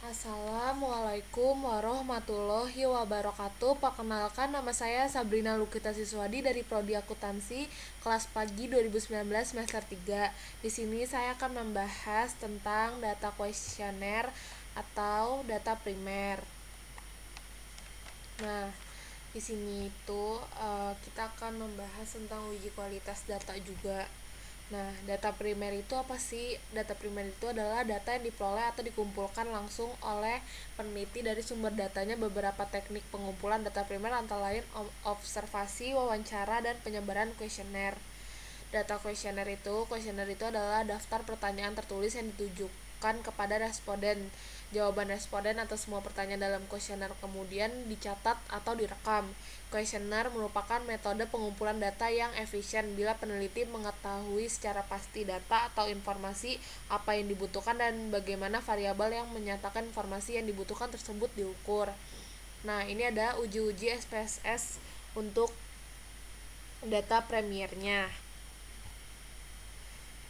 Assalamualaikum warahmatullahi wabarakatuh. Perkenalkan, nama saya Sabrina Lukita Siswadi dari Prodi Akuntansi kelas pagi 2019 semester 3. Di sini saya akan membahas tentang data kuesioner atau data primer. Nah, di sini itu kita akan membahas tentang uji kualitas data juga. Nah, data primer itu apa sih? Data primer itu adalah data yang diperoleh atau dikumpulkan langsung oleh peneliti dari sumber datanya. Beberapa teknik pengumpulan data primer antara lain observasi, wawancara, dan penyebaran kuesioner. Kuesioner itu adalah daftar pertanyaan tertulis yang ditujukan kepada responden. Jawaban responden atas semua pertanyaan dalam kuesioner kemudian dicatat atau direkam. Kuesioner merupakan metode pengumpulan data yang efisien bila peneliti mengetahui secara pasti data atau informasi apa yang dibutuhkan dan bagaimana variabel yang menyatakan informasi yang dibutuhkan tersebut diukur. Nah, ini ada uji-uji SPSS untuk data premiernya.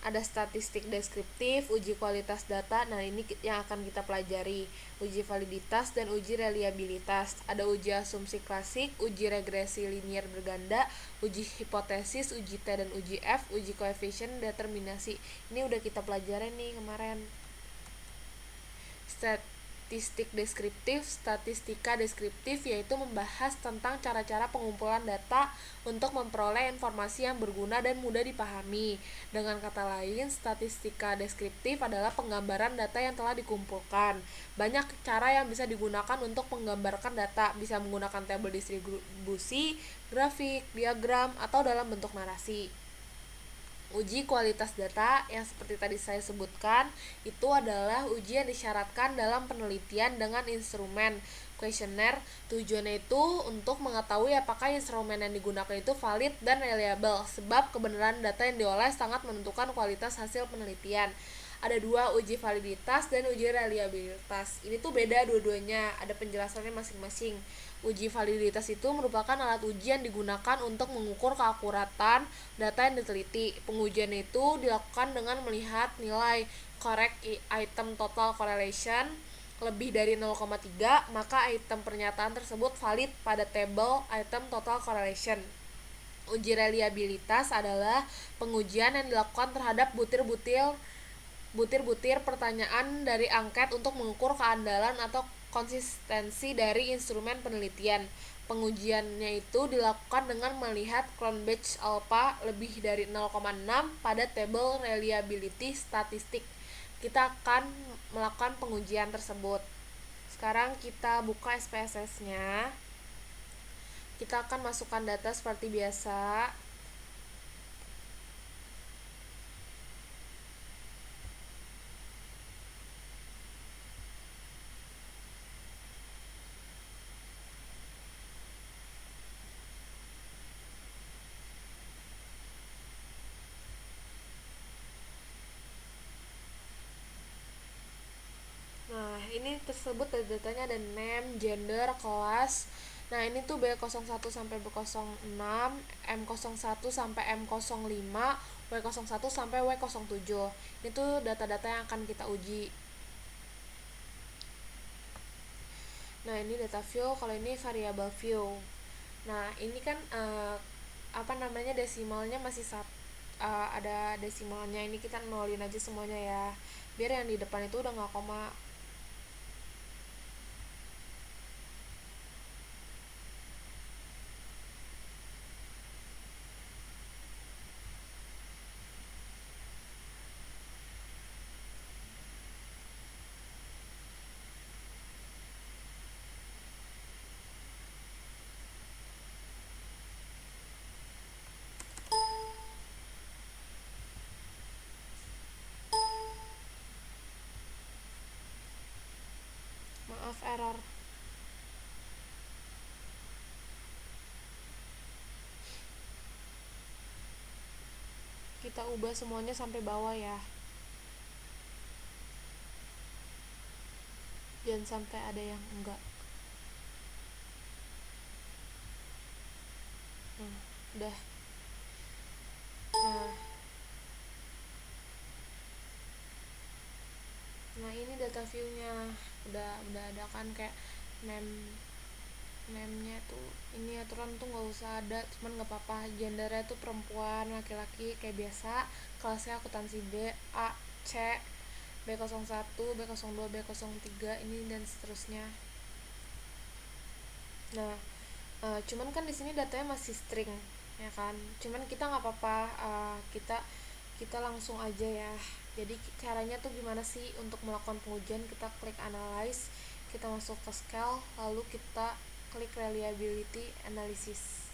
Ada statistik deskriptif, uji kualitas data. Nah, ini yang akan kita pelajari. Uji validitas dan uji reliabilitas. Ada uji asumsi klasik, uji regresi linier berganda, uji hipotesis, uji T dan uji F, uji koefisien determinasi. Ini udah kita pelajari nih kemarin. Statistika deskriptif yaitu membahas tentang cara-cara pengumpulan data untuk memperoleh informasi yang berguna dan mudah dipahami. Dengan kata lain, statistika deskriptif adalah penggambaran data yang telah dikumpulkan. Banyak cara yang bisa digunakan untuk menggambarkan data, bisa menggunakan tabel distribusi, grafik, diagram, atau dalam bentuk narasi. Uji kualitas data yang seperti tadi saya sebutkan itu adalah uji yang disyaratkan dalam penelitian dengan instrumen kuesioner. Tujuannya itu untuk mengetahui apakah instrumen yang digunakan itu valid dan reliable, sebab kebenaran data yang diolah sangat menentukan kualitas hasil penelitian. Ada dua, uji validitas dan uji reliabilitas. Ini tuh beda dua-duanya, ada penjelasannya masing-masing. Uji validitas itu merupakan alat uji yang digunakan untuk mengukur keakuratan data yang diteliti. Pengujian itu dilakukan dengan melihat nilai correct item total correlation lebih dari 0,3, maka item pernyataan tersebut valid pada tabel item total correlation. Uji reliabilitas adalah pengujian yang dilakukan terhadap butir-butir pertanyaan dari angket untuk mengukur keandalan atau konsistensi dari instrumen penelitian. Pengujiannya itu dilakukan dengan melihat Cronbach alpha lebih dari 0,6 pada tabel reliability statistik. Kita akan melakukan pengujian tersebut. Sekarang kita buka SPSS-nya. Kita akan masukkan data seperti biasa. Nah, ini tersebut datanya ada name, gender, kelas. Nah, ini tuh B01 sampai B06, M01 sampai M05, W01 sampai W07. Ini tuh data-data yang akan kita uji. Nah, ini data view, kalau ini variable view. Nah, ini kan desimalnya masih ada desimalnya. Ini kita nolin aja semuanya ya. Biar yang di depan itu udah nggak koma. Maaf, error. Kita ubah semuanya sampai bawah ya. Jangan sampai ada yang enggak. Udah. Nah, ini data view-nya udah ada kan, kayak name-nya tuh ini aturan tuh nggak usah ada, cuman nggak apa-apa, gendernya tuh perempuan laki-laki kayak biasa, kelasnya akuntansi B, A, C, B01, B02, B03 ini dan seterusnya. Nah, cuman kan di sini datanya masih string ya kan, cuman kita nggak apa-apa, kita langsung aja ya. Jadi caranya tuh gimana sih untuk melakukan pengujian? Kita klik analyze, kita masuk ke scale, lalu kita klik reliability analysis.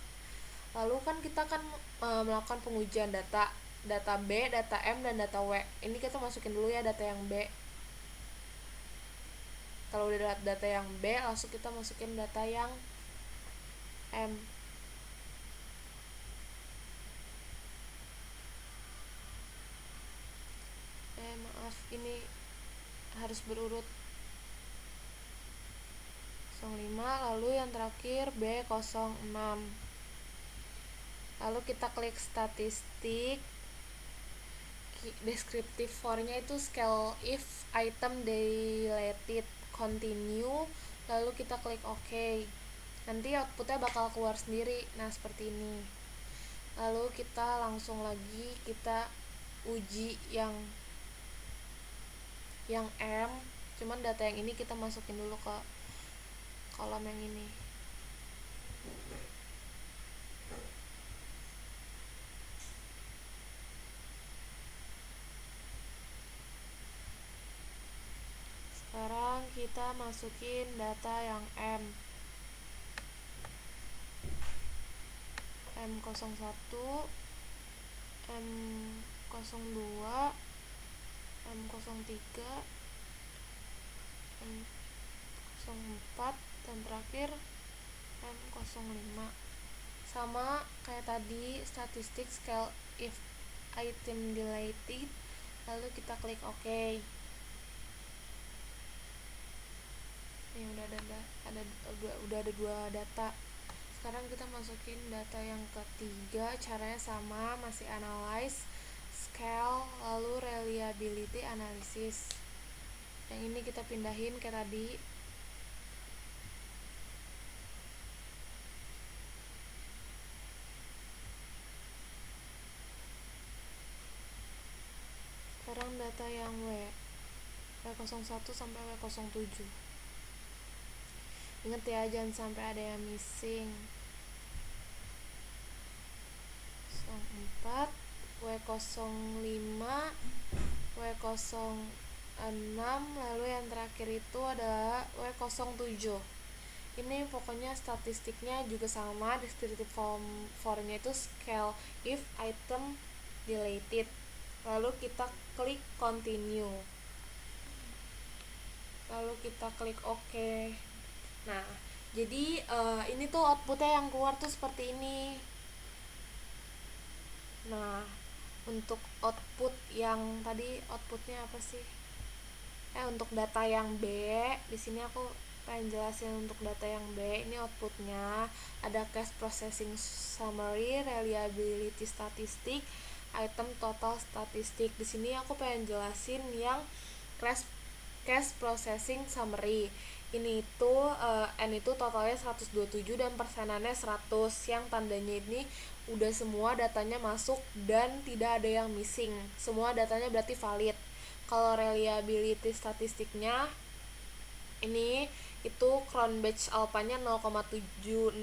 Lalu kan kita kan melakukan pengujian data B, data M, dan data W. Ini kita masukin dulu ya data yang B. Kalau udah data yang B, langsung kita masukin data yang M. Maaf, ini harus berurut 05, lalu yang terakhir B06. Lalu kita klik statistik, deskriptif for-nya itu scale if item deleted continue, lalu kita klik OK. Nanti outputnya bakal keluar sendiri, nah seperti ini. Lalu kita langsung lagi kita uji yang M, cuman data yang ini kita masukin dulu ke kolom yang ini. Sekarang kita masukin data yang M01, M02, M03, M04, dan terakhir M05. Sama kayak tadi, statistik scale if item deleted, lalu kita klik OK. Ini udah ada 2 data. Sekarang kita masukin data yang ketiga, caranya sama, masih analyze, scale, lalu reliability analysis. Yang ini kita pindahin kayak tadi. Sekarang data yang W01 sampai W07. Ingat ya, jangan sampai ada yang missing. 04, W05, W06, lalu yang terakhir itu adalah W07. Ini pokoknya statistiknya juga sama, descriptive form-nya itu scale if item deleted. Lalu kita klik continue. Lalu kita klik OK. Nah, jadi ini tuh outputnya yang keluar tuh seperti ini. Nah, untuk output yang tadi, outputnya apa sih? Untuk data yang B, di sini aku pengen jelasin untuk data yang B. Ini outputnya ada case processing summary, reliability statistik, item total statistik. Di sini aku pengen jelasin yang case processing summary. Ini itu N itu totalnya 127 dan persenannya 100, yang tandanya ini udah semua datanya masuk dan tidak ada yang missing, semua datanya berarti valid. Kalau reliability statistiknya ini itu crown batch alpanya 0,767,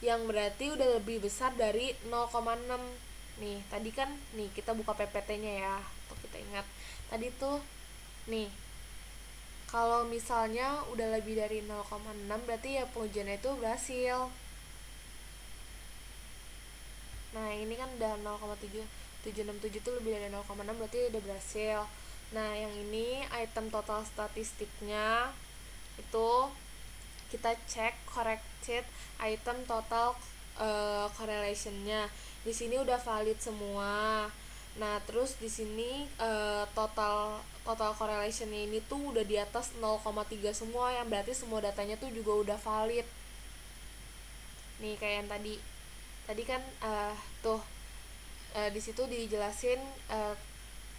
yang berarti udah lebih besar dari 0,6. Nih tadi kan, nih kita buka PPT-nya ya, tuh kita ingat tadi tuh nih, kalau misalnya udah lebih dari 0,6 berarti ya pengujiannya itu berhasil. Nah ini kan udah 0,767 tuh lebih dari 0,6 berarti udah berhasil. Nah yang ini item total statistiknya itu kita cek corrected item total correlationnya. Di sini udah valid semua. Nah terus di sini total correlationnya ini tuh udah di atas 0,3 semua, yang berarti semua datanya tuh juga udah valid. Nih kayak yang tadi kan tuh di situ dijelasin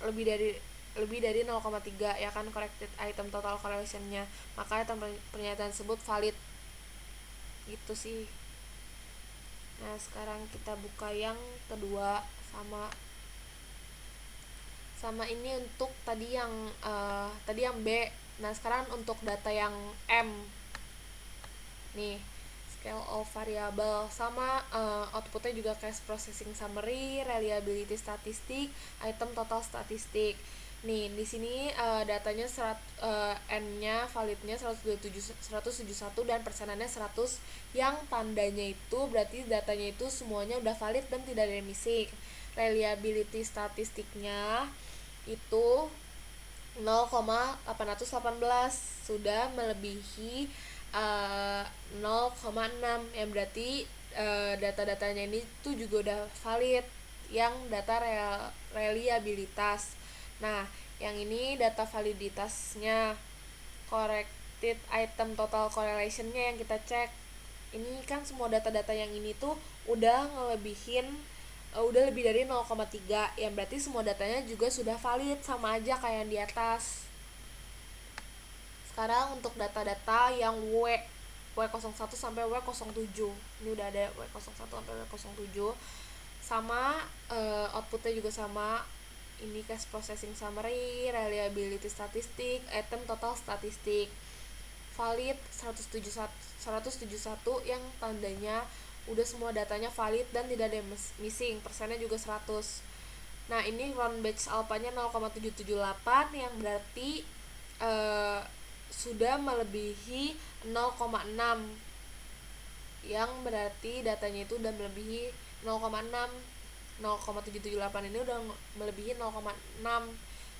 lebih dari lebih dari 0,3 ya kan corrected item total correlation-nya, maka item pernyataan tersebut valid. Gitu sih. Nah, sekarang kita buka yang kedua, sama ini untuk tadi yang B. Nah, sekarang untuk data yang M. Nih, scale of variable sama outputnya juga case processing summary, reliability statistik, item total statistik. Nih, di sini datanya N-nya validnya 171 dan persenannya 100. Yang tandanya itu berarti datanya itu semuanya udah valid dan tidak ada yang missing. Reliability statistiknya itu 0,818, sudah melebihi 0,6, yang berarti data-datanya ini tuh juga udah valid, yang data reliabilitas. Nah, yang ini data validitasnya, corrected item total correlation-nya yang kita cek. Ini kan semua data-data yang ini tuh udah udah lebih dari 0,3, yang berarti semua datanya juga sudah valid, sama aja kayak yang di atas. Sekarang untuk data-data yang W01 sampai W07. Ini udah ada W01 sampai W07. Sama outputnya juga sama. Ini case processing summary, reliability statistik, item total statistik. Valid 171 yang tandanya udah semua datanya valid dan tidak ada yang missing, persennya juga 100. Nah, ini round batch alpha-nya 0,778 yang berarti sudah melebihi 0,6, yang berarti datanya itu udah melebihi 0,6. 0,778 ini udah melebihi 0,6.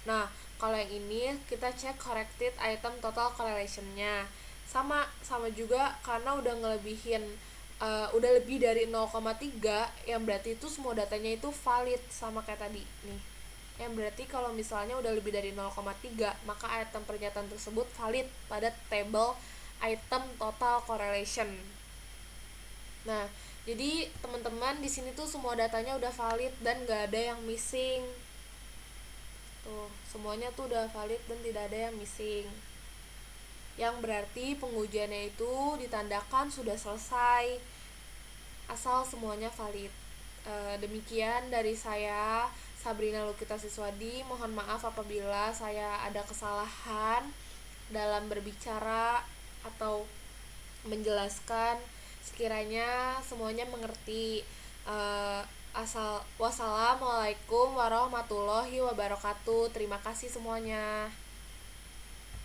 Nah, kalau yang ini kita cek corrected item total correlation-nya. Sama juga karena udah ngelebihin udah lebih dari 0,3, yang berarti itu semua datanya itu valid, sama kayak tadi nih. Yang berarti kalau misalnya udah lebih dari 0,3, maka item pernyataan tersebut valid pada table item total correlation. Nah, jadi teman-teman di sini tuh semua datanya udah valid dan gak ada yang missing. Tuh, semuanya tuh udah valid dan tidak ada yang missing. Yang berarti pengujiannya itu ditandakan sudah selesai asal semuanya valid. Demikian dari saya, Sabrina Lukita Siswadi. Mohon maaf apabila saya ada kesalahan dalam berbicara atau menjelaskan. Sekiranya semuanya mengerti. Wassalamualaikum warahmatullahi wabarakatuh. Terima kasih semuanya.